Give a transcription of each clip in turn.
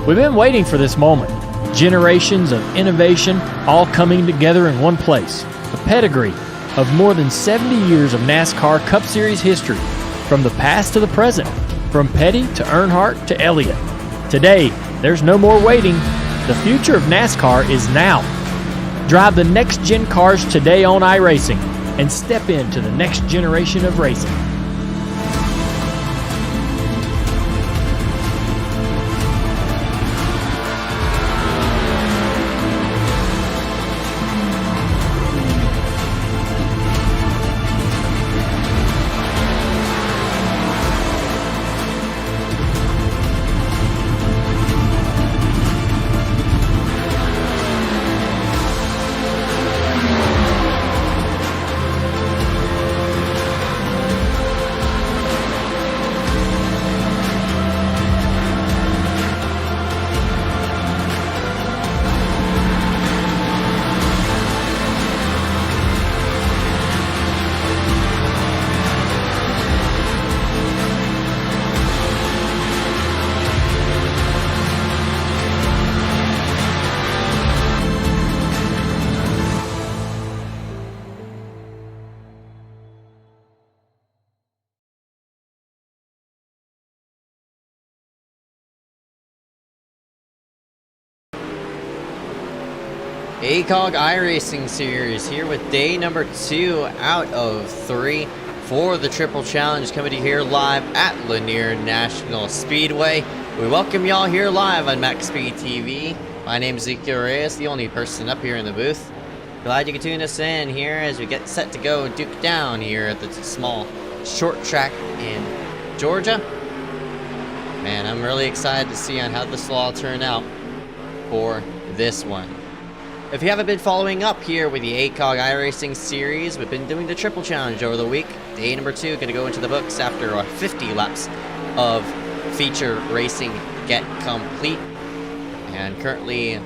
We've been waiting for this moment. Generations of innovation all coming together in one place. A pedigree of more than 70 years of NASCAR Cup Series history, from the past to the present, from Petty to Earnhardt to Elliott. Today, there's no more waiting. The future of NASCAR is now. Drive the next-gen cars today on iRacing and step into the next generation of racing. ACOG iRacing Series here with day number 2 out of 3 for the Triple Challenge, coming to you here live at Lanier National Speedway. We welcome y'all here live on MaxspeedTV. My name is Ezekiel Reyes, the only person up here in the booth. Glad you can tune us in here as we get set to go Duke down here at the small short track in Georgia. Man, I'm really excited to see on how this will all turn out for this one. If you haven't been following up here with the ACOG iRacing Series, we've been doing the Triple Challenge over the week. Day number 2 going to go into the books after 50 laps of feature racing get complete. And currently,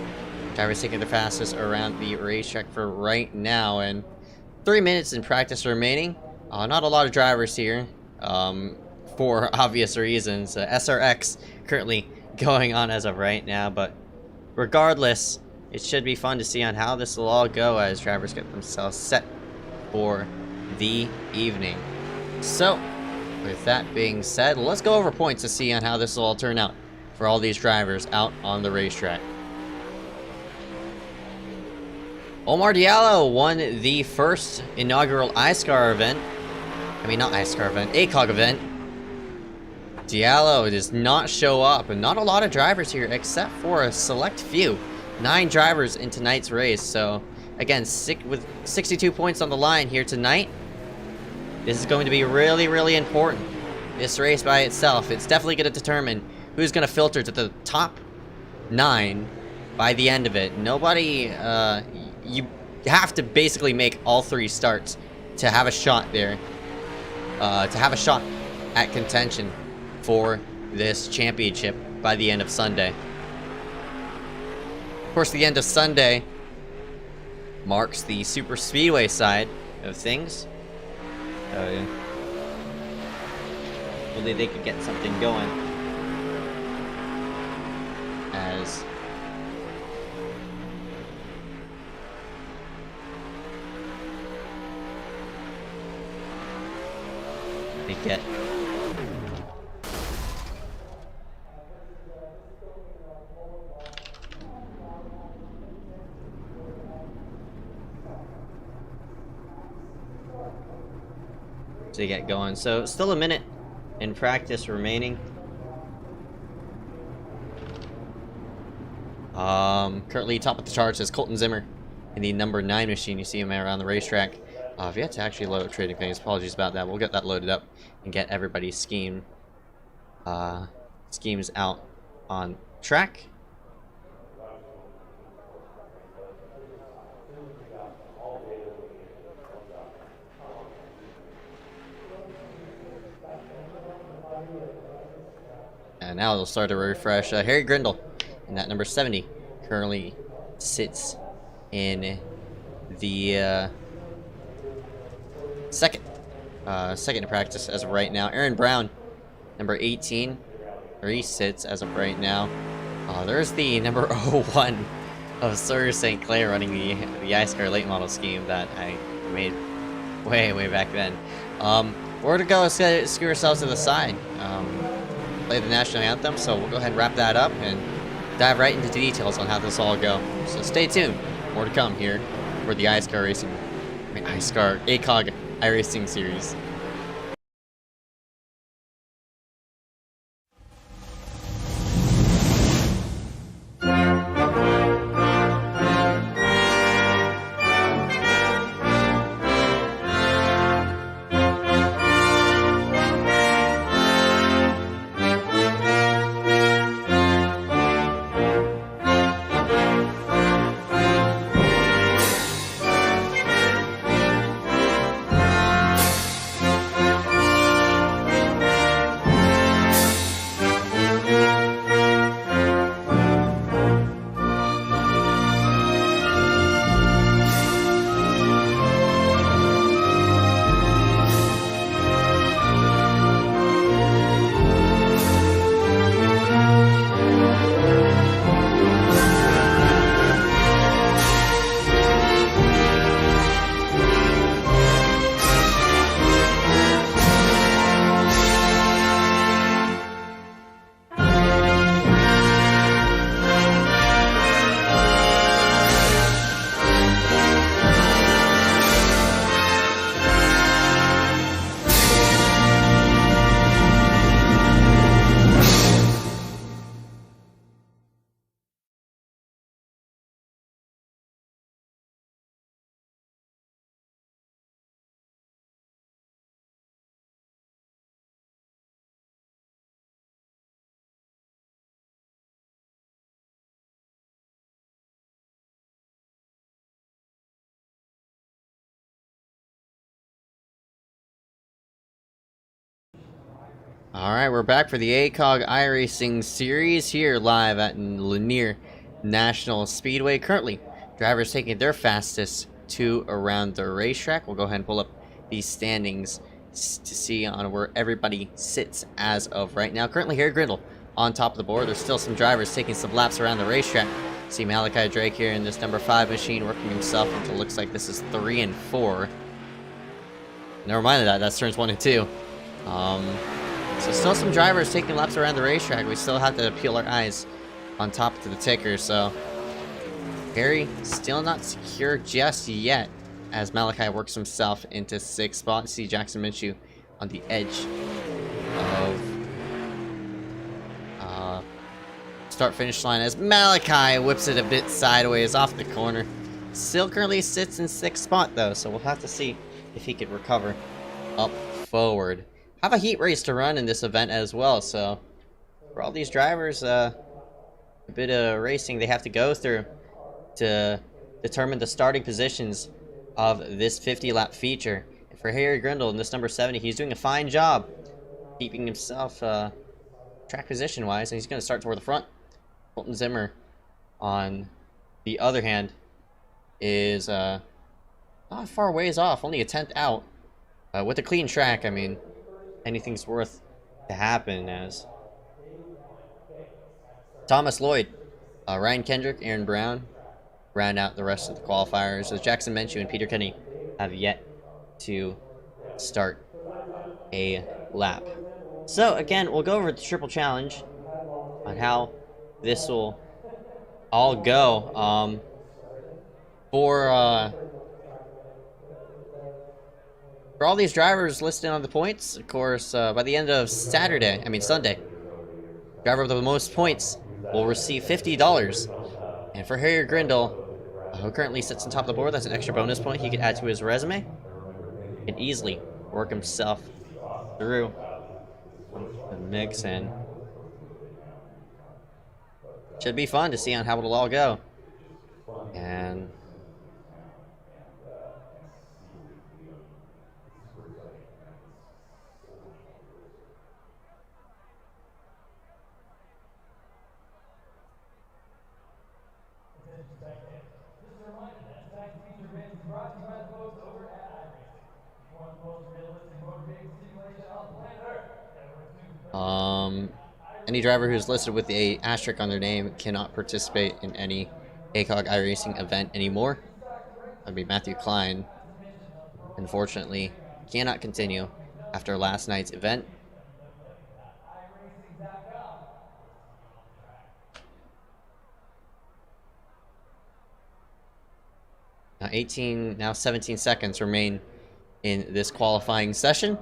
drivers taking their fastest around the racetrack for right now. And 3 minutes in practice remaining. Not a lot of drivers here, for obvious reasons. SRX currently going on as of right now, but regardless, it should be fun to see on how this will all go as drivers get themselves set for the evening. So, with that being said, let's go over points to see on how this will all turn out for all these drivers out on the racetrack. Omar Diallo won the first inaugural ACOG event. ACOG event. Diallo does not show up, and not a lot of drivers here except for a select few. 9 drivers in tonight's race, so again, with 62 points on the line here tonight, this is going to be really, really important. This race by itself, it's definitely going to determine who's going to filter to the top 9 by the end of it. Nobody, you have to basically make all 3 starts to have a shot there, to have a shot at contention for this championship by the end of Sunday. Of course, the end of Sunday marks the super speedway side of things. Hopefully they could get something going as they get going. So still a minute in practice remaining. Currently top of the charts is Colton Zimmer in the number 9 machine. You see him around the racetrack. I've yet to actually load up trading things. Apologies about that. We'll get that loaded up and get everybody's schemes out on track. And now they'll start to refresh. Harry Grindle in that number 70 currently sits in the second in practice as of right now. Aaron Brown, number 18, where he sits as of right now. There's the number 01 of Sir St. Clair running the Ice Car late model scheme that I made way back then. We're to go screw ourselves to the side. Play the national anthem, so we'll go ahead and wrap that up and dive right into the details on how this all go. So stay tuned. More to come here for the ACOG iRacing series. Alright, we're back for the ACOG iRacing series here live at Lanier National Speedway. Currently, drivers taking their fastest two around the racetrack. We'll go ahead and pull up these standings to see on where everybody sits as of right now. Currently, Harry Grindle on top of the board. There's still some drivers taking some laps around the racetrack. See Malachi Drake here in this number 5 machine working himself until looks like this is 3 and 4. Never mind that's turns 1 and 2. So still some drivers taking laps around the racetrack. We still have to peel our eyes on top to the ticker. So Harry still not secure just yet as Malachi works himself into 6th spot. See Jackson Minshew on the edge of start-finish line as Malachi whips it a bit sideways off the corner. Still currently sits in 6th spot though, so we'll have to see if he could recover up forward. Have a heat race to run in this event as well, so for all these drivers, a bit of racing they have to go through to determine the starting positions of this 50-lap feature. And for Harry Grindle in this number 70, he's doing a fine job keeping himself track position-wise, and he's going to start toward the front. Colton Zimmer, on the other hand, is not far ways off, only a 10th out. With a clean track, I mean, anything's worth to happen as Thomas Lloyd, Ryan Kendrick, Aaron Brown round out the rest of the qualifiers. As Jackson Minshew and Peter Kenny have yet to start a lap. So again, we'll go over the triple challenge on how this will all go. For all these drivers listed on the points, of course, by the end of Sunday, driver with the most points will receive $50. And for Harry Grindle, who currently sits on top of the board, that's an extra bonus point he could add to his resume. He can easily work himself through the mix, and should be fun to see on how it'll all go. And Any driver who's listed with a asterisk on their name cannot participate in any ACOG iRacing event anymore. That'd be Matthew Klein. Unfortunately, cannot continue after last night's event. Now 17 seconds remain in this qualifying session.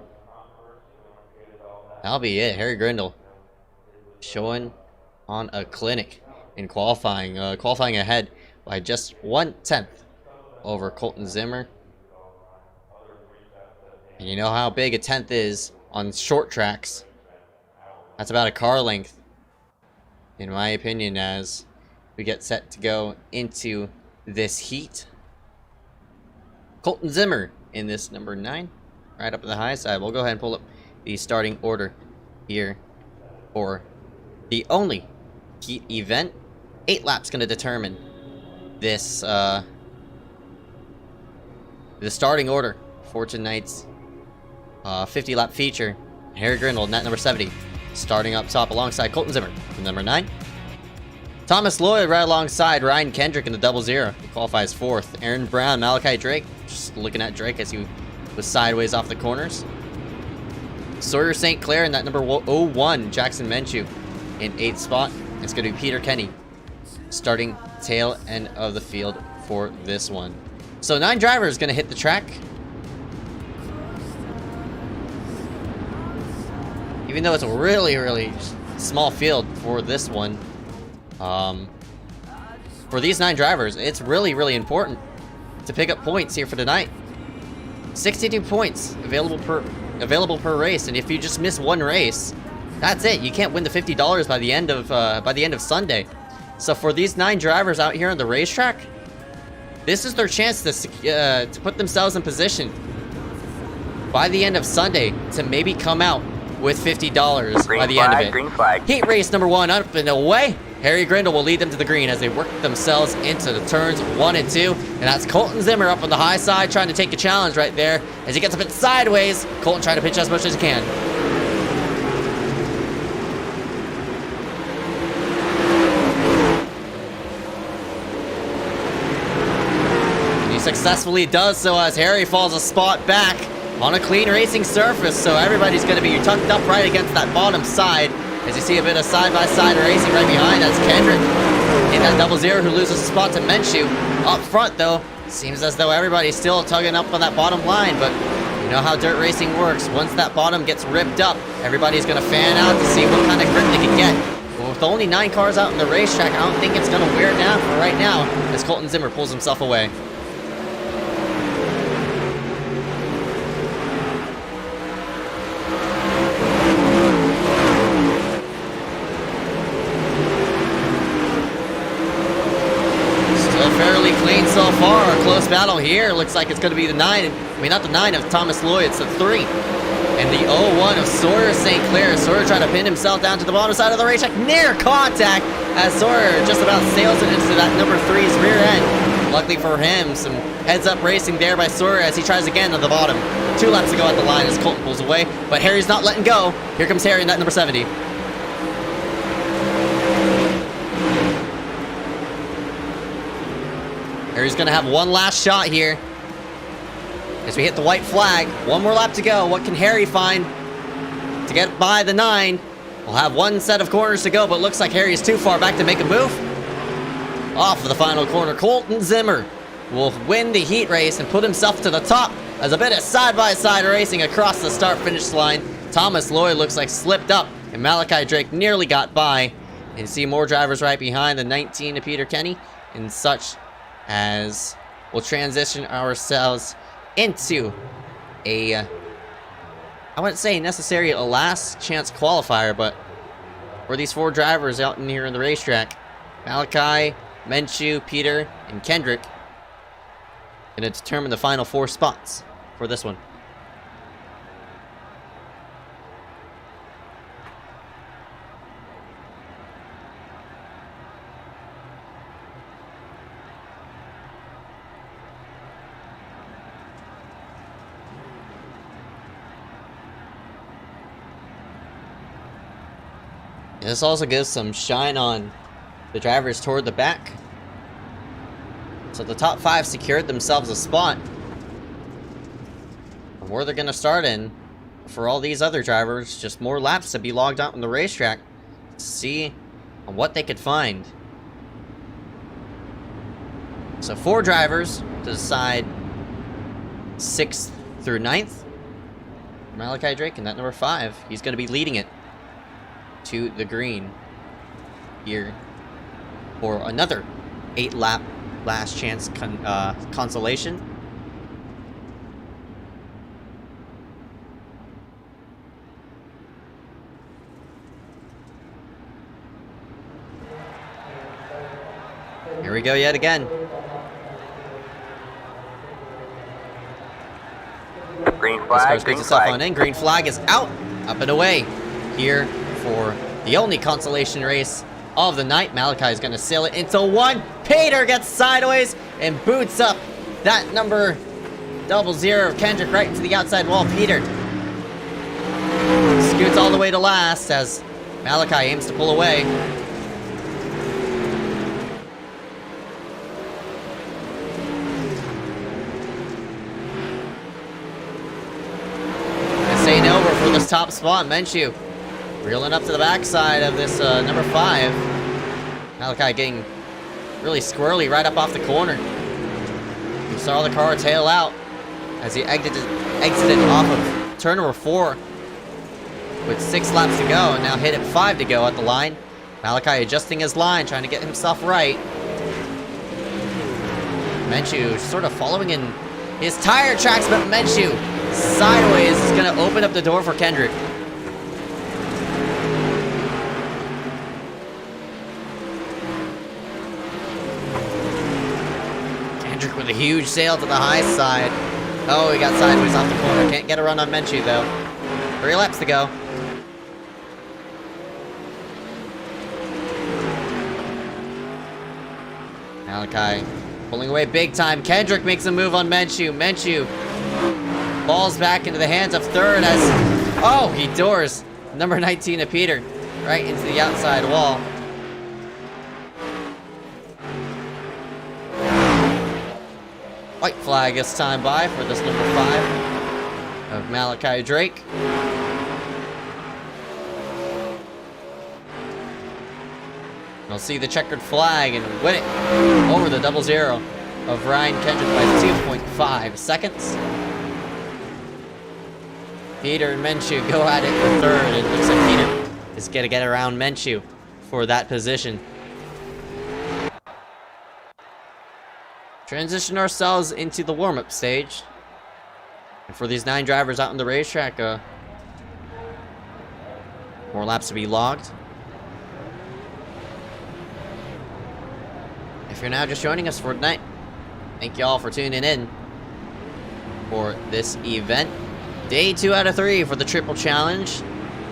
That'll be it. Harry Grindle showing on a clinic in qualifying. Qualifying ahead by just 1/10 over Colton Zimmer. And you know how big a 10th is on short tracks. That's about a car length, in my opinion, as we get set to go into this heat. Colton Zimmer in this number 9, right up to the high side. We'll go ahead and pull up the starting order here for the only heat event. 8 laps going to determine this the starting order for tonight's 50-lap feature. Harry Grindle, net number 70, starting up top alongside Colton Zimmer from number 9. Thomas Lloyd right alongside Ryan Kendrick in the 00. He qualifies 4th. Aaron Brown, Malachi Drake, just looking at Drake as he was sideways off the corners. Sawyer St. Clair in that number 01. Jackson Menchu in 8th spot. It's going to be Peter Kenny starting tail end of the field for this one. So 9 drivers going to hit the track. Even though it's a really small field for this one. For these 9 drivers, it's really important to pick up points here for tonight. 62 points available per race, and if you just miss one race, that's it. You can't win the $50 by the end of Sunday. So for these 9 drivers out here on the racetrack, this is their chance to put themselves in position by the end of Sunday to maybe come out with $50 by the end of it. Green flag. Heat race number 1 up and away. Harry Grindle will lead them to the green as they work themselves into the turns 1 and 2. And that's Colton Zimmer up on the high side trying to take a challenge right there. As he gets a bit sideways, Colton trying to pitch as much as he can. And he successfully does so as Harry falls a spot back on a clean racing surface. So everybody's going to be tucked up right against that bottom side. As you see a bit of side-by-side racing right behind, that's Kendrick in that 00 who loses a spot to Menchu. Up front, though, seems as though everybody's still tugging up on that bottom line, but you know how dirt racing works. Once that bottom gets ripped up, everybody's going to fan out to see what kind of grip they can get. But with only 9 cars out on the racetrack, I don't think it's going to wear down for right now as Colton Zimmer pulls himself away. Clean so far. A close battle here. Looks like it's going to be the 9. I mean, not the 9 of Thomas Lloyd. It's the 3. And the 01 of Sawyer St. Clair. Sawyer trying to pin himself down to the bottom side of the racetrack. Near contact as Sawyer just about sails it into that number 3's rear end. Luckily for him, some heads-up racing there by Sawyer as he tries again on the bottom. 2 laps to go at the line as Colton pulls away. But Harry's not letting go. Here comes Harry in that number 70. Harry's going to have one last shot here as we hit the white flag. 1 more lap to go. What can Harry find to get by the 9? We'll have 1 set of corners to go, but looks like Harry is too far back to make a move. Off of the final corner, Colton Zimmer will win the heat race and put himself to the top as a bit of side-by-side racing across the start-finish line. Thomas Lloyd looks like slipped up, and Malachi Drake nearly got by. And see more drivers right behind the 19 of Peter Kenny and such, as we'll transition ourselves into a, I wouldn't say necessarily a last chance qualifier, but for these 4 drivers out in here in the racetrack, Malachi, Menchu, Peter, and Kendrick, going to determine the final 4 spots for this one. And this also gives some shine on the drivers toward the back. So the top 5 secured themselves a spot. And where they're going to start in, for all these other drivers, just more laps to be logged out on the racetrack to see what they could find. So 4 drivers to decide 6th through 9th. Malachi Drake in that number 5. He's going to be leading it to the green here for another 8-lap last chance consolation. Here we go yet again. Green This flag, car's green gets itself flag. on in. Green flag is out, up and away here for the only consolation race of the night. Malachi is going to sail it into 1. Peter gets sideways and boots up that number 00 of Kendrick right into the outside wall. Peter scoots all the way to last as Malachi aims to pull away. Staying over for this top spot. Menchu reeling up to the backside of this number 5. Malachi getting really squirrely right up off the corner. You saw the car tail out as he exited off of turn number 4 with 6 laps to go, and now hit at 5 to go at the line. Malachi adjusting his line, trying to get himself right. Menchu sort of following in his tire tracks, but Menchu sideways is going to open up the door for Kendrick. Kendrick with a huge sail to the high side. Oh, he got sideways off the corner. Can't get a run on Menchu, though. 3 laps to go. Malachi pulling away big time. Kendrick makes a move on Menchu. Menchu falls back into the hands of 3rd as... Oh, he doors number 19 of Peter right into the outside wall. White flag this time by for this number 5 of Malachi Drake. We'll see the checkered flag and win it over the 00 of Ryan Kendrick by 2.5 seconds. Peter and Menchu go at it for 3rd, and it looks like Peter is going to get around Menchu for that position. Transition ourselves into the warm-up stage. And for these 9 drivers out on the racetrack, more laps to be logged. If you're now just joining us for tonight, thank you all for tuning in for this event. Day 2 out of 3 for the Triple Challenge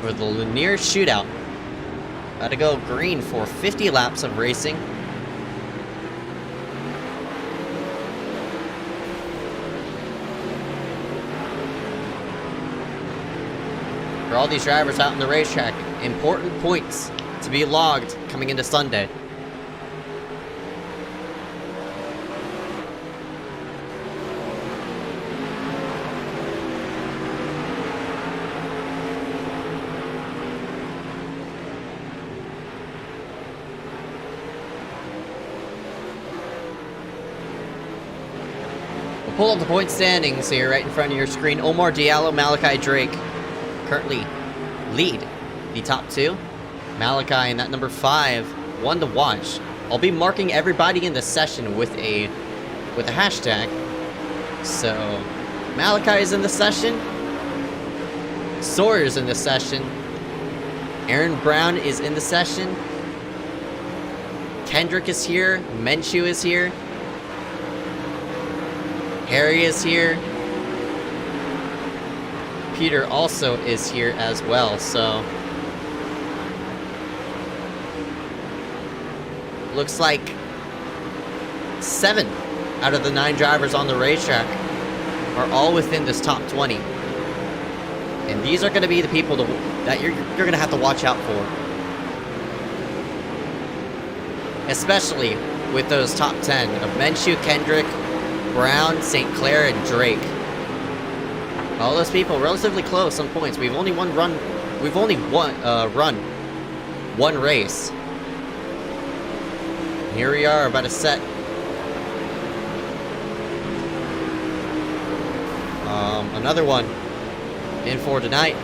for the Lanier Shootout. About to go green for 50 laps of racing. For all these drivers out on the racetrack, important points to be logged coming into Sunday. We'll pull up the point standings here right in front of your screen. Omar Diallo, Malachi Drake currently lead the top 2. Malachi in that number 5, one to watch. I'll be marking everybody in the session with a hashtag. So Malachi is in the session. Sawyer's in the session. Aaron Brown is in the session. Kendrick is here. Menchu is here. Harry is here. Peter also is here as well, so looks like 7 out of the 9 drivers on the racetrack are all within this top 20. And these are going to be the people that you're going to have to watch out for especially with those top 10 of Minshew, Kendrick, Brown, St. Clair, and Drake. All those people relatively close on points. We've only run one race. Here we are about to set another one in for tonight.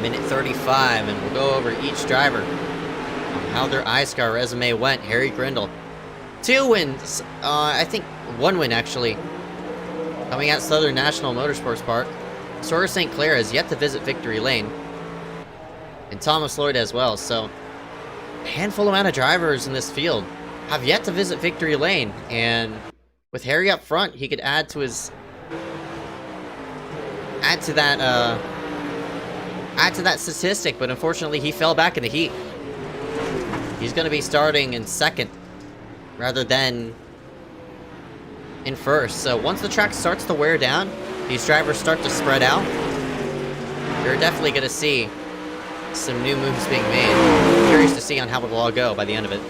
Minute 35, and we'll go over each driver on how their iScar resume went. Harry Grindle, 2 wins, I think 1 win actually, coming at Southern National Motorsports Park. Sawyer St. Clair has yet to visit Victory Lane, and Thomas Lloyd as well. So a handful amount of drivers in this field have yet to visit Victory Lane, and with Harry up front, he could add to that statistic, but unfortunately he fell back in the heat. He's going to be starting in second rather than in first. So once the track starts to wear down, these drivers start to spread out, you're definitely going to see some new moves being made. Curious to see on how it'll all go by the end of it.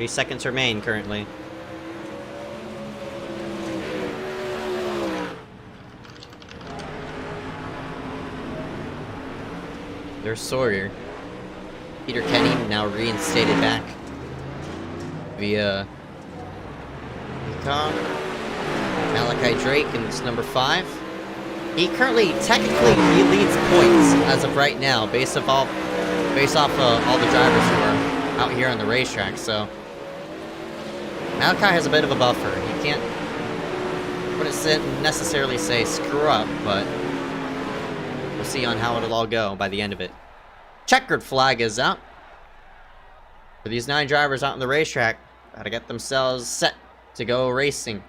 Seconds remain currently. There's Sawyer. Peter Kenny now reinstated back via ACOG. Malachi Drake in this number 5. He currently technically leads points as of right now, based off all the drivers who are out here on the racetrack. So Malachi has a bit of a buffer. He can't, wouldn't necessarily say screw up, but we'll see on how it'll all go by the end of it. Checkered flag is out for these 9 drivers out on the racetrack. Gotta get themselves set to go racing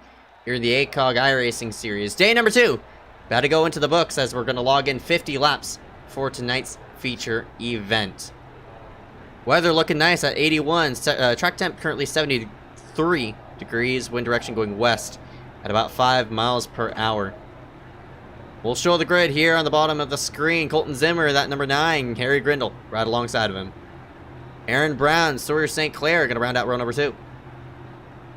here in the ACOG iRacing series. Day number 2. About to go into the books as we're gonna log in 50 laps for tonight's feature event. Weather looking nice at 81. Track temp currently 73 degrees. Wind direction going west at about 5 miles per hour. We'll show the grid here on the bottom of the screen. Colton Zimmer, that number 9. Harry Grindle, right alongside of him. Aaron Brown, Sawyer St. Clair, going to round out row number 2.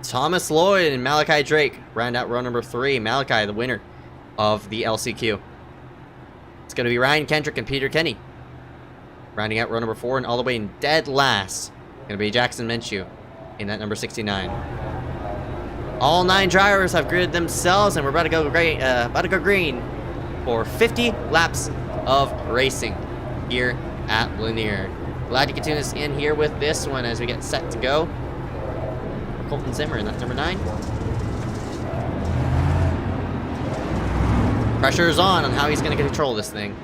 Thomas Lloyd and Malachi Drake round out row number 3. Malachi, the winner of the LCQ. It's going to be Ryan Kendrick and Peter Kenny rounding out row number 4, and all the way in dead last going to be Jackson Minshew in that number 69. All 9 drivers have gridded themselves, and we're about to go green for 50 laps of racing here at Lanier. Glad you could tune us in here with this one as we get set to go. Colton Zimmer in that number 9. Pressure is on how he's going to control this thing.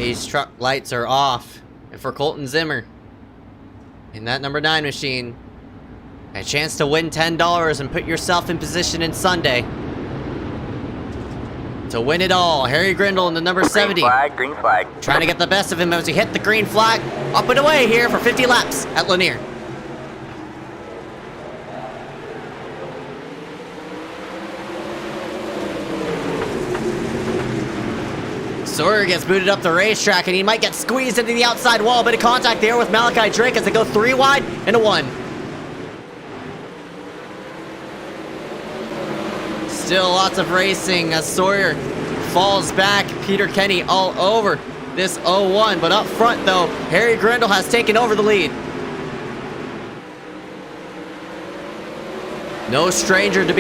These truck lights are off. And for Colton Zimmer, in that number 9 machine, a chance to win $10 and put yourself in position in Sunday to win it all. Harry Grindle in the number 70. Green flag. Trying to get the best of him as he hit the green flag. Up and away here for 50 laps at Lanier. Sawyer gets booted up the racetrack and he might get squeezed into the outside wall. Bit of contact there with Malachi Drake as they go 3 wide and a 1. Still lots of racing as Sawyer falls back. Peter Kenny all over this 0-1. But up front though, Harry Grindle has taken over the lead. No stranger to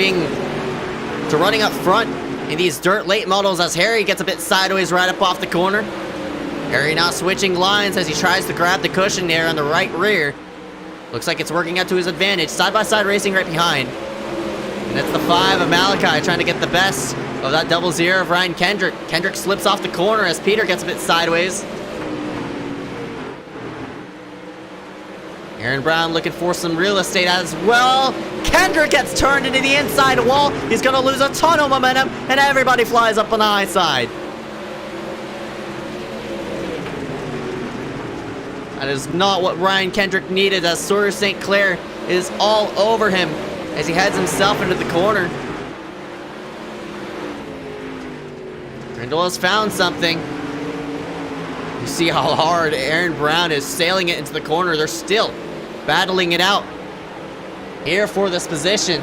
running up front in these dirt late models as Harry gets a bit sideways right up off the corner. Harry now switching lines as he tries to grab the cushion there on the right rear. Looks like it's working out to his advantage. Side-by-side racing right behind. And it's the 5 of Malachi trying to get the best of that 0-0 of Ryan Kendrick. Kendrick slips off the corner as Peter gets a bit sideways. Aaron Brown looking for some real estate as well. Kendrick gets turned into the inside wall. He's going to lose a ton of momentum, and everybody flies up on the high side. That is not what Ryan Kendrick needed as Sawyer St. Clair is all over him as he heads himself into the corner. Grindle has found something. You see how hard Aaron Brown is sailing it into the corner. They're still battling it out here for this position.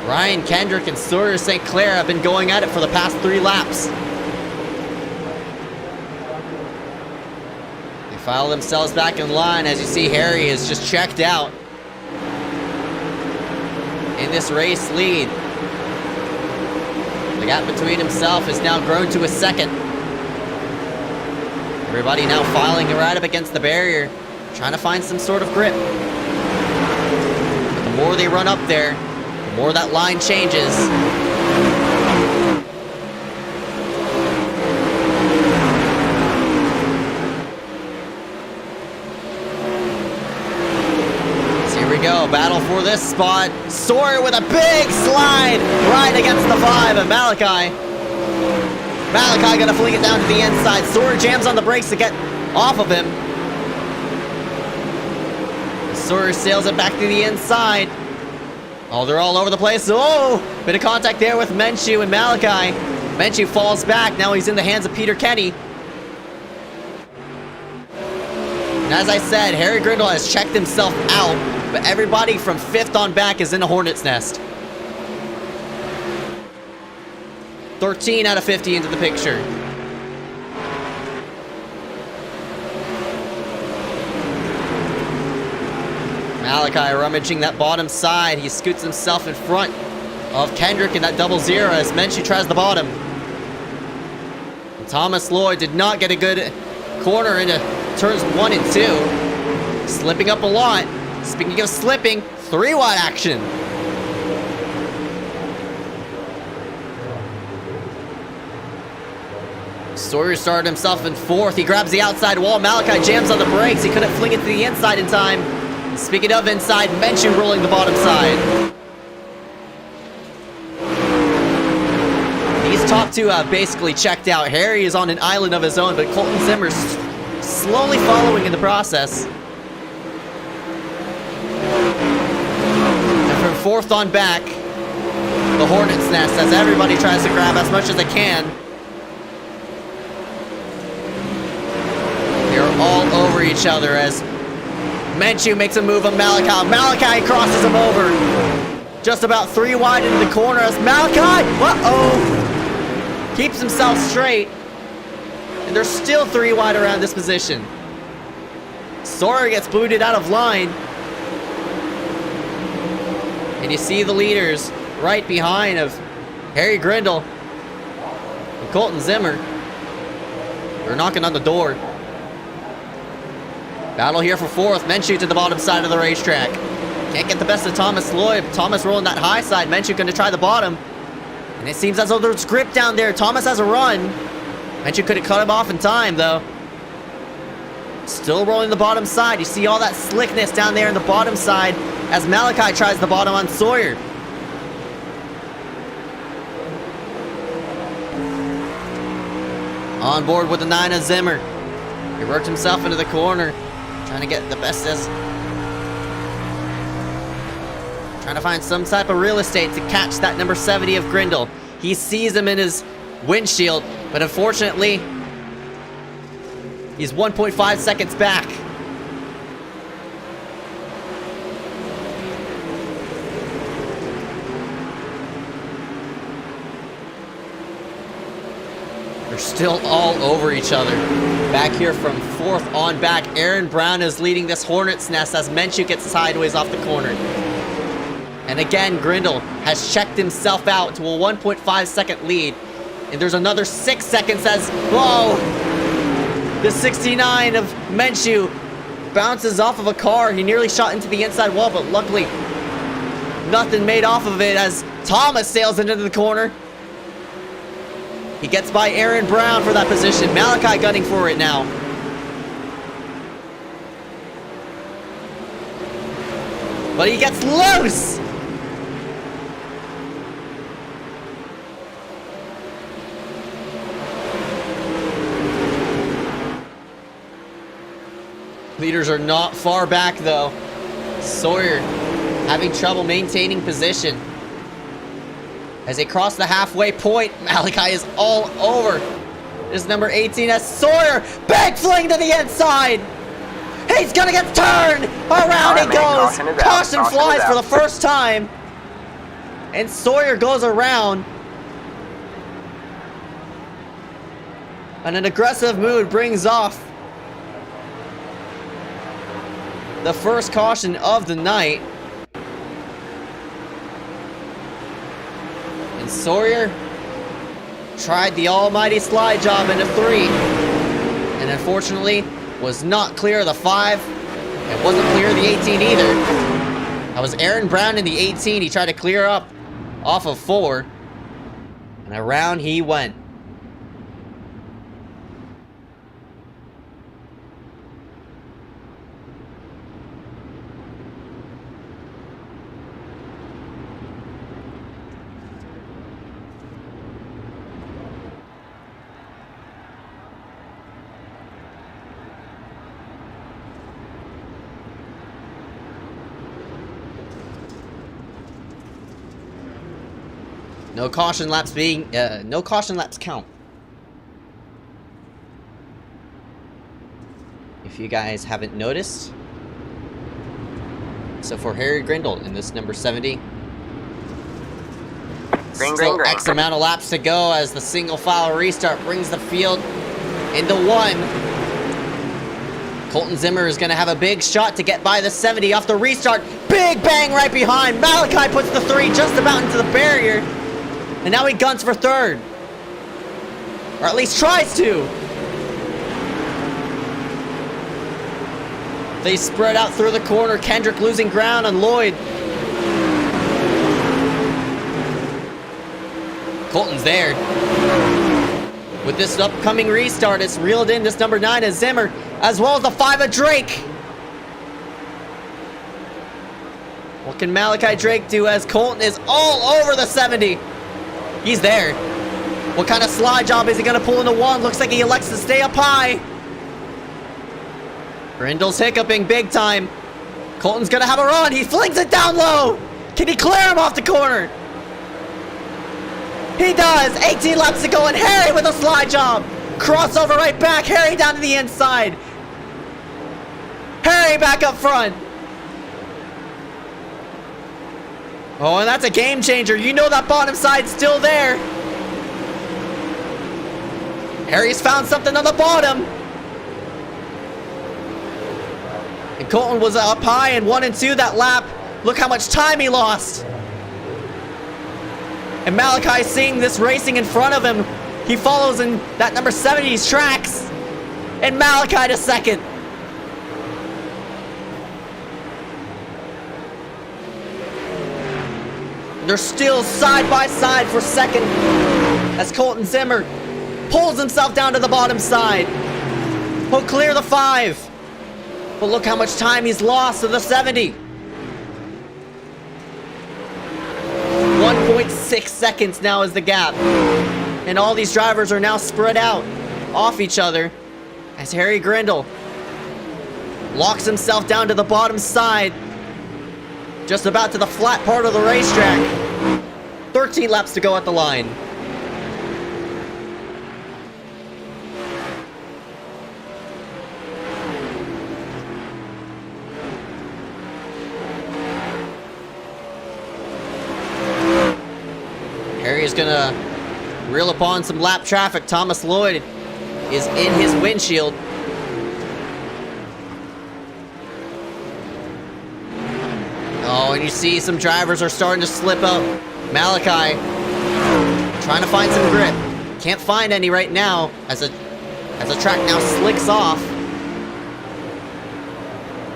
Ryan Kendrick and Sawyer St. Clair have been going at it for the past 3 laps. They file themselves back in line as you see Harry is just checked out in this race lead. The gap between himself has now grown to a 2nd. Everybody now filing right up against the barrier, trying to find some sort of grip. But the more they run up there, the more that line changes. So here we go, battle for this spot. Sawyer with a big slide right against the 5 of Malachi. Malachi gonna fling it down to the inside. Sawyer jams on the brakes to get off of him. Sawyer sails it back to the inside. Oh, they're all over the place. Oh, bit of contact there with Menchu and Malachi. Menchu falls back. Now he's in the hands of Peter Kenny. And as I said, Harry Grindle has checked himself out, but everybody from 5th on back is in a hornet's nest. 13 out of 50 into the picture. Malachi rummaging that bottom side. He scoots himself in front of Kendrick in that 0-0 as Menchu tries the bottom. And Thomas Lloyd did not get a good corner into turns 1 and 2. Slipping up a lot. Speaking of slipping, 3 wide action. Sawyer started himself in 4th. He grabs the outside wall. Malachi jams on the brakes. He couldn't fling it to the inside in time. Speaking of inside, Menchu rolling the bottom side. These top 2 have basically checked out. Harry is on an island of his own, but Colton Zimmer's slowly following in the process. And from 4th on back, the hornet's nest as everybody tries to grab as much as they can. They're all over each other as Menchu makes a move on Malachi. Malachi crosses him over. Just about 3 wide into the corner as Malachi, keeps himself straight. And there's still 3 wide around this position. Sawyer gets booted out of line. And you see the leaders right behind of Harry Grindle and Colton Zimmer. They're knocking on the door. Battle here for 4th. Menchu to the bottom side of the racetrack. Can't get the best of Thomas Lloyd. Thomas rolling that high side. Menchu going to try the bottom. And it seems as though there's grip down there. Thomas has a run. Menchu could have cut him off in time, though. Still rolling the bottom side. You see all that slickness down there in the bottom side as Malachi tries the bottom on Sawyer. On board with the 9 of Zimmer. He worked himself into the corner, trying to get the best as... trying to find some type of real estate to catch that number 70 of Grindle. He sees him in his windshield, but unfortunately, he's 1.5 seconds back. They're still all over each other. Back here from 4th on back, Aaron Brown is leading this Hornet's Nest as Minshew gets sideways off the corner. And again, Grindle has checked himself out to a 1.5 second lead. And there's another 6 seconds as, whoa! The 69 of Minshew bounces off of a car. He nearly shot into the inside wall, but luckily nothing made off of it as Thomas sails into the corner. He gets by Aaron Brown for that position. Malachi gunning for it now. But he gets loose! Leaders are not far back though. Sawyer having trouble maintaining position. As they cross the halfway point, Malachi is all over. This is number 18 as Sawyer, big fling to the inside. He's gonna get turned. Around he goes. Caution flies for the first time. And Sawyer goes around. And an aggressive mood brings off the first caution of the night. And Sawyer tried the almighty slide job into 3. And unfortunately was not clear of the 5. It wasn't clear of the 18 either. That was Aaron Brown in the 18. He tried to clear up off of 4. And around he went. No caution laps no caution laps count. If you guys haven't noticed. So for Harry Grindle in this number 70. Still X amount of laps to go as the single file restart brings the field into 1. Colton Zimmer is going to have a big shot to get by the 70 off the restart. Big bang right behind. Malachi puts the 3 just about into the barrier. And now he guns for 3rd. Or at least tries to. They spread out through the corner. Kendrick losing ground on Lloyd. Colton's there. With this upcoming restart, it's reeled in this number 9 of Zimmer, as well as the 5 of Drake. What can Malachi Drake do as Colton is all over the 70? He's there. What kind of slide job is he going to pull into 1? Looks like he elects to stay up high. Grindle's hiccuping big time. Colton's going to have a run. He flings it down low. Can he clear him off the corner? He does. 18 laps to go, and Harry with a slide job. Crossover right back. Harry down to the inside. Harry back up front. Oh, and that's a game changer. You know that bottom side's still there. Harry's found something on the bottom. And Colton was up high in 1 and 2 that lap. Look how much time he lost. And Malachi seeing this racing in front of him. He follows in that number 70's tracks. And Malachi to 2nd. They're still side by side for 2nd as Colton Zimmer pulls himself down to the bottom side. He'll clear the 5. But look how much time he's lost to the 70. 1.6 seconds now is the gap. And all these drivers are now spread out off each other as Harry Grindle locks himself down to the bottom side, just about to the flat part of the racetrack. 13 laps to go at the line. Harry is gonna reel upon some lap traffic. Thomas Lloyd is in his windshield. Oh, and you see some drivers are starting to slip out. Malachi trying to find some grip. Can't find any right now as the track now slicks off.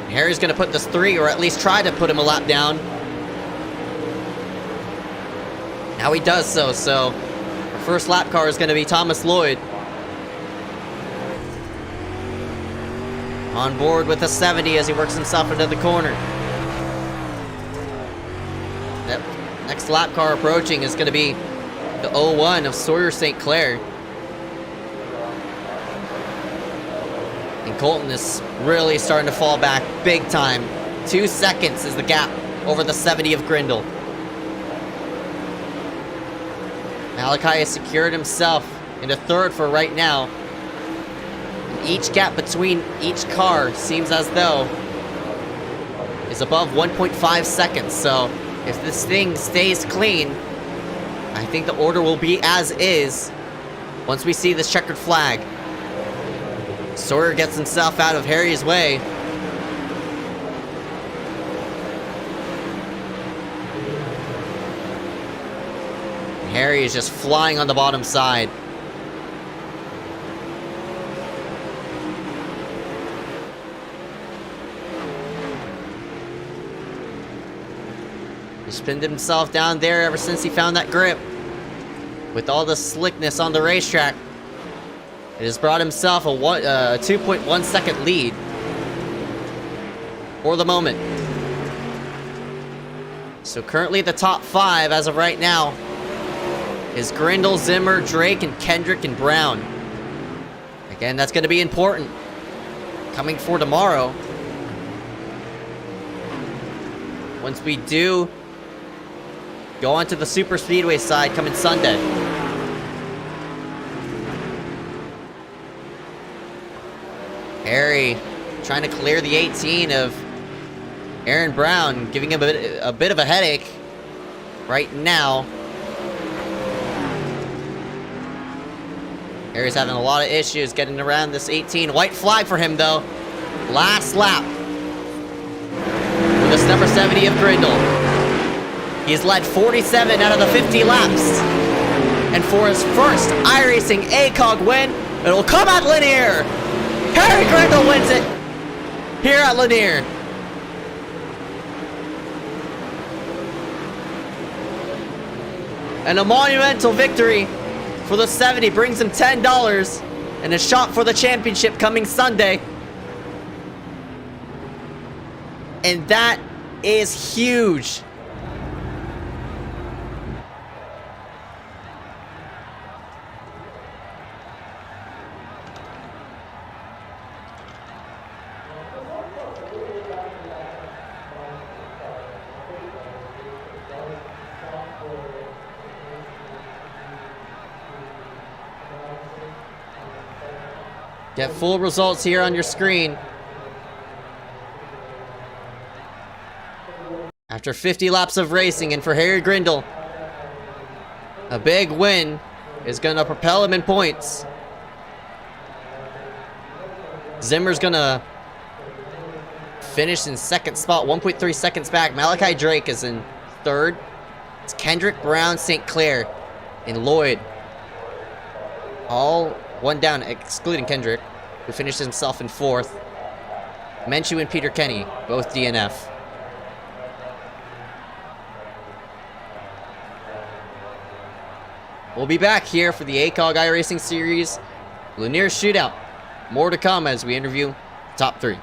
Harry's gonna put this 3, or at least try to put him a lap down. Now he does so, the first lap car is gonna be Thomas Lloyd. On board with a 70 as he works himself into the corner. Yep. Next lap car approaching is going to be the 01 of Sawyer St. Clair. And Colton is really starting to fall back big time. 2 seconds is the gap over the 70 of Grindle. Malachi has secured himself into third for right now. And each gap between each car seems as though is above 1.5 seconds. So if this thing stays clean, I think the order will be as is once we see this checkered flag. Sawyer gets himself out of Harry's way. Harry is just flying on the bottom side. He's pinned himself down there ever since he found that grip. With all the slickness on the racetrack, it has brought himself a 2.1 second lead for the moment. So currently the top 5 as of right now is Grindle, Zimmer, Drake, and Kendrick and Brown. Again, that's going to be important coming for tomorrow. Once we do go onto the super speedway side coming Sunday. Harry trying to clear the 18 of Aaron Brown, giving him a bit of a headache right now. Harry's having a lot of issues getting around this 18. White flag for him though. Last lap with this number 70 of Grindle. He's led 47 out of the 50 laps. And for his first iRacing ACOG win, it'll come at Lanier. Harry Grindle wins it here at Lanier. And a monumental victory for the 70 brings him $10 and a shot for the championship coming Sunday. And that is huge. Get full results here on your screen. After 50 laps of racing, and for Harry Grindle, a big win is going to propel him in points. Zimmer's going to finish in second spot, 1.3 seconds back. Malachi Drake is in third. It's Kendrick, Brown, St. Clair, and Lloyd. All one down, excluding Kendrick, who finished himself in fourth. Menchu and Peter Kenny, both DNF. We'll be back here for the ACOG iRacing Series Lanier Shootout. More to come as we interview the top 3.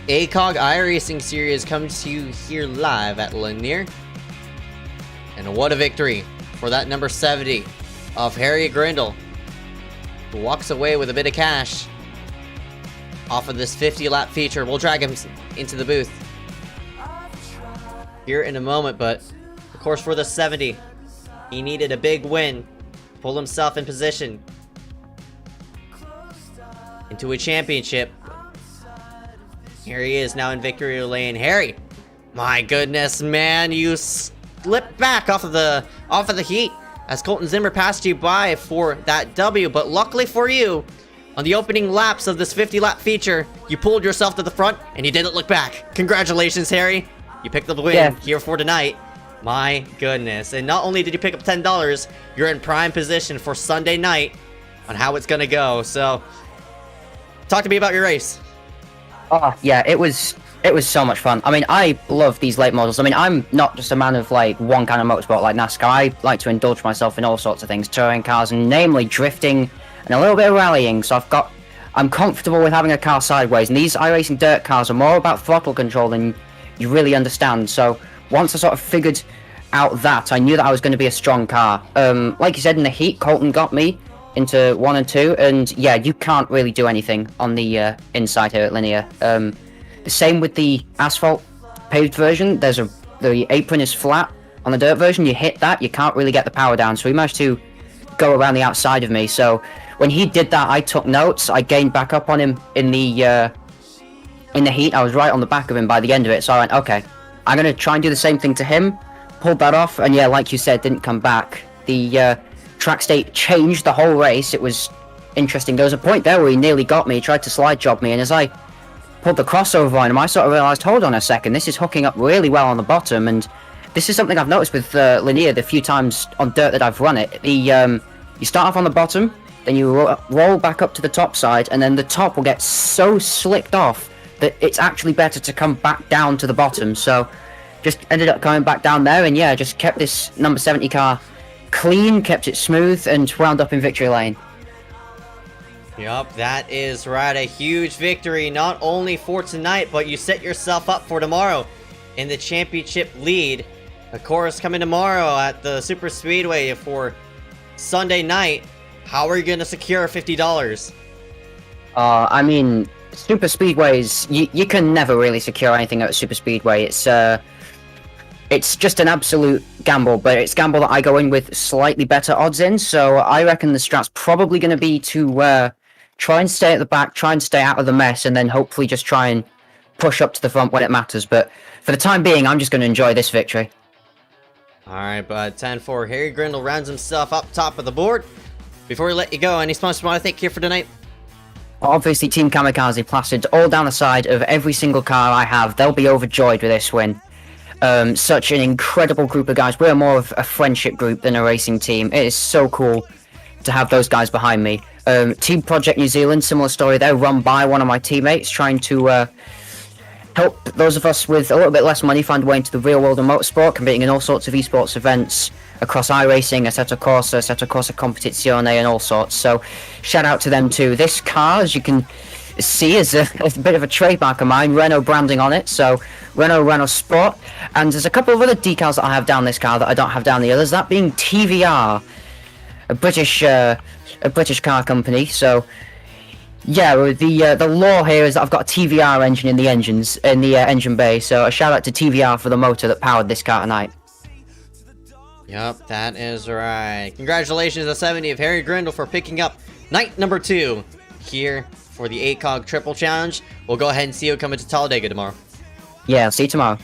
ACOG iRacing Series comes to you here live at Lanier. And what a victory for that number 70 of Harry Grindle, who walks away with a bit of cash off of this 50-lap feature. We'll drag him into the booth here in a moment, but of course for the 70, he needed a big win to pull himself in position into a championship. Here he is now in victory lane. Harry, my goodness, man, you slipped back off of the heat as Colton Zimmer passed you by for that W, but luckily for you, on the opening laps of this 50-lap feature, you pulled yourself to the front and you didn't look back. Congratulations, Harry. You picked up the win here for tonight. My goodness. And not only did you pick up $10, you're in prime position for Sunday night on how it's gonna go. So, talk to me about your race. Oh, yeah, it was so much fun. I mean, I love these late models. I mean, I'm not just a man of, like, one kind of motorsport like NASCAR. I like to indulge myself in all sorts of things, touring cars, and namely drifting and a little bit of rallying. So I'm comfortable with having a car sideways, and these iRacing dirt cars are more about throttle control than you really understand. So once I sort of figured out that, I knew that I was going to be a strong car. Like you said, in the heat, Colton got me into 1 and 2, and yeah, you can't really do anything on the inside here at Lanier. The same with the asphalt paved version. The apron is flat. On the dirt version, you hit that, you can't really get the power down, so he managed to go around the outside of me. So when he did that, I took notes. I gained back up on him in the heat. I was right on the back of him by the end of it, so I went, okay, I'm going to try and do the same thing to him. Pulled that off, and yeah, like you said, didn't come back. The track state changed the whole race. It was interesting. There was a point there where he nearly got me. He tried to slide job me, and as I pulled the crossover on him, I sort of realised, hold on a second, this is hooking up really well on the bottom, and this is something I've noticed with Lanier the few times on dirt that I've run it. You start off on the bottom, then you roll back up to the top side, and then the top will get so slicked off that it's actually better to come back down to the bottom. So just ended up going back down there, and yeah, just kept this number 70 car clean, kept it smooth, and wound up in victory lane. Yup, that is right. A huge victory, not only for tonight, but you set yourself up for tomorrow in the championship lead. Of course, coming tomorrow at the Super Speedway for Sunday night. How are you going to secure $50? I mean, Super Speedways, you can never really secure anything at a Super Speedway. It's just an absolute gamble, but it's gamble that I go in with slightly better odds in, so I reckon the strat's probably going to be to try and stay at the back, try and stay out of the mess, and then hopefully just try and push up to the front when it matters. But for the time being, I'm just going to enjoy this victory. Alright, but 10-4, Harry Grindle rounds himself up top of the board. Before we let you go, any sponsors you want to thank here for tonight? Obviously, Team Kamikaze plastered all down the side of every single car I have. They'll be overjoyed with this win. Such an incredible group of guys. We're more of a friendship group than a racing team. It is so cool to have those guys behind me. Team Project New Zealand, similar story there, run by one of my teammates, trying to help those of us with a little bit less money find a way into the real world of motorsport, competing in all sorts of esports events across iRacing, Assetto Corsa Competizione, and all sorts. So shout out to them too. This car, as you can see, is a bit of a trademark of mine, Renault branding on it, so Renault Sport. And there's a couple of other decals that I have down this car that I don't have down the others, that being TVR, a British car company. So yeah, the law here is that I've got a TVR engine in the engine bay, so a shout out to TVR for the motor that powered this car tonight. Yup, that is right. Congratulations to 70 of Harry Grindle for picking up night number 2 here for the ACOG Triple Challenge. We'll go ahead and see you coming to Talladega tomorrow. Yeah, I'll see you tomorrow.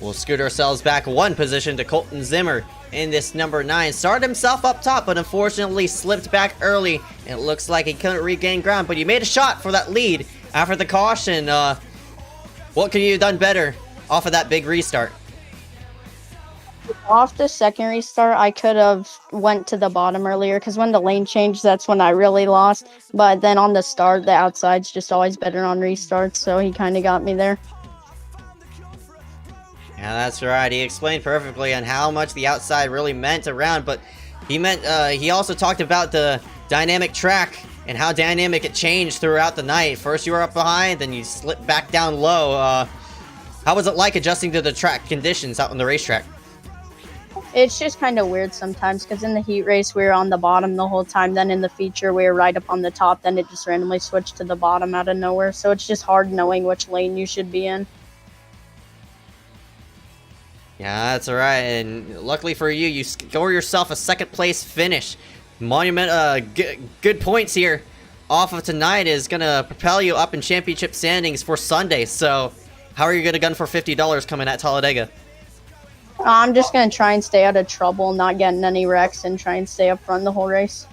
We'll scoot ourselves back one position to Colton Zimmer in this number 9. Started himself up top, but unfortunately slipped back early. It looks like he couldn't regain ground, but he made a shot for that lead after the caution. What could you have done better off of that big restart? Off the second restart, I could have went to the bottom earlier, because when the lane changed, that's when I really lost. But then on the start, the outside's just always better on restarts, so he kind of got me there. Yeah, that's right. He explained perfectly on how much the outside really meant around, but he also talked about the dynamic track and how dynamic it changed throughout the night. First you were up behind, then you slipped back down low. How was it like adjusting to the track conditions out on the racetrack? It's just kind of weird sometimes because in the heat race we were on the bottom the whole time. Then in the feature we were right up on the top. Then it just randomly switched to the bottom out of nowhere. So it's just hard knowing which lane you should be in. Yeah, that's alright. And luckily for you, you score yourself a second place finish. Good points here off of tonight is gonna propel you up in championship standings for Sunday. So, how are you gonna gun for $50 coming at Talladega? I'm just going to try and stay out of trouble, not getting any wrecks, and try and stay up front the whole race.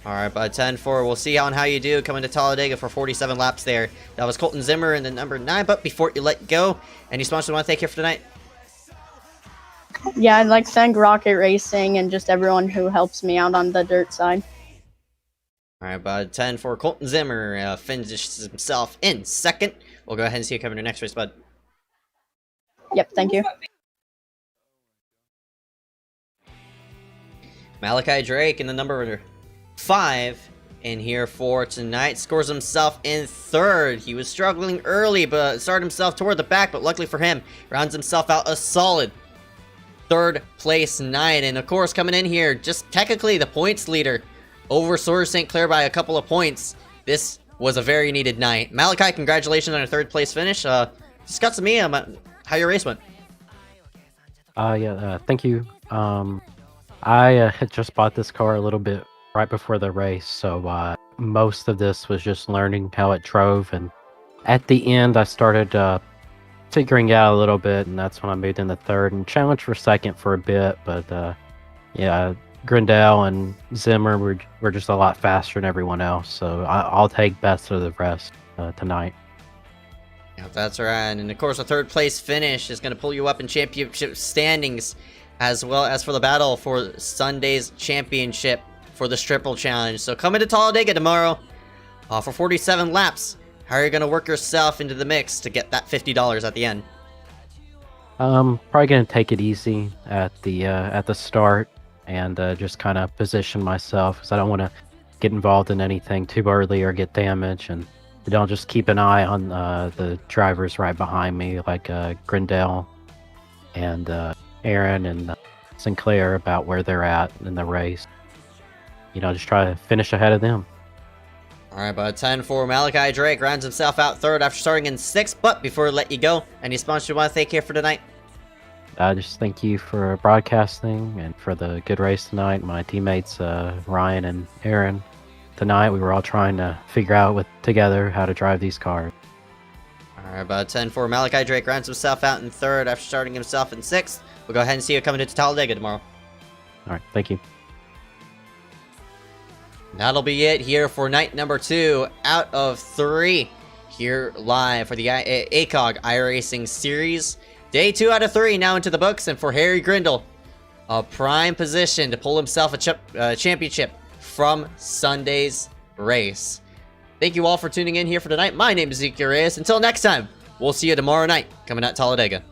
Alright, bud, 10-4. We'll see how you do coming to Talladega for 47 laps there. That was Colton Zimmer in the number 9. But before you let go, any sponsors you want to thank here for tonight? Yeah, I'd like to thank Rocket Racing and just everyone who helps me out on the dirt side. Alright, bud, 10-4. Colton Zimmer finishes himself in second. We'll go ahead and see you coming to next race, bud. Yep, thank you. Malachi Drake in the number 5 in here for tonight scores himself in third. He was struggling early, but started himself toward the back, but luckily for him, rounds himself out a solid third place night. And of course, coming in here, just technically the points leader over Sawyer St. Clair by a couple of points. This was a very needed night. Malachi, congratulations on a third place finish. Discuss with me how your race went. Thank you. I had just bought this car a little bit right before the race, so most of this was just learning how it drove, and at the end I started figuring out a little bit, and that's when I moved into third and challenged for second for a bit, but Grindel and Zimmer were just a lot faster than everyone else, so I'll take best of the rest tonight. Yeah, that's right. And of course, a third place finish is going to pull you up in championship standings, as well as for the battle for Sunday's championship for the Triple Challenge. So coming to Talladega tomorrow for 47 laps. How are you going to work yourself into the mix to get that $50 at the end? Probably going to take it easy at the start and just kind of position myself, because I don't want to get involved in anything too early or get damaged, and I'll just keep an eye on the drivers right behind me, like Grindel and Aaron and Sinclair, about where they're at in the race. Just try to finish ahead of them. Alright, but 10-4. Malachi Drake rounds himself out third after starting in 6th. But before we let you go, any sponsors you want to thank here for tonight? Just thank you for broadcasting and for the good race tonight. My teammates, Ryan and Aaron. Tonight, we were all trying to figure out together how to drive these cars. Alright, about 10-4. Malachi Drake rounds himself out in third after starting himself in 6th. We'll go ahead and see you coming to Talladega tomorrow. Alright, thank you. That'll be it here for night number 2 out of 3 here live for the ACOG iRacing Series. Day 2 out of 3 now into the books, and for Harry Grindel, a prime position to pull himself a championship from Sunday's race. Thank you all for tuning in here for tonight. My name is Ezekiel Reyes. Until next time, we'll see you tomorrow night coming at Talladega.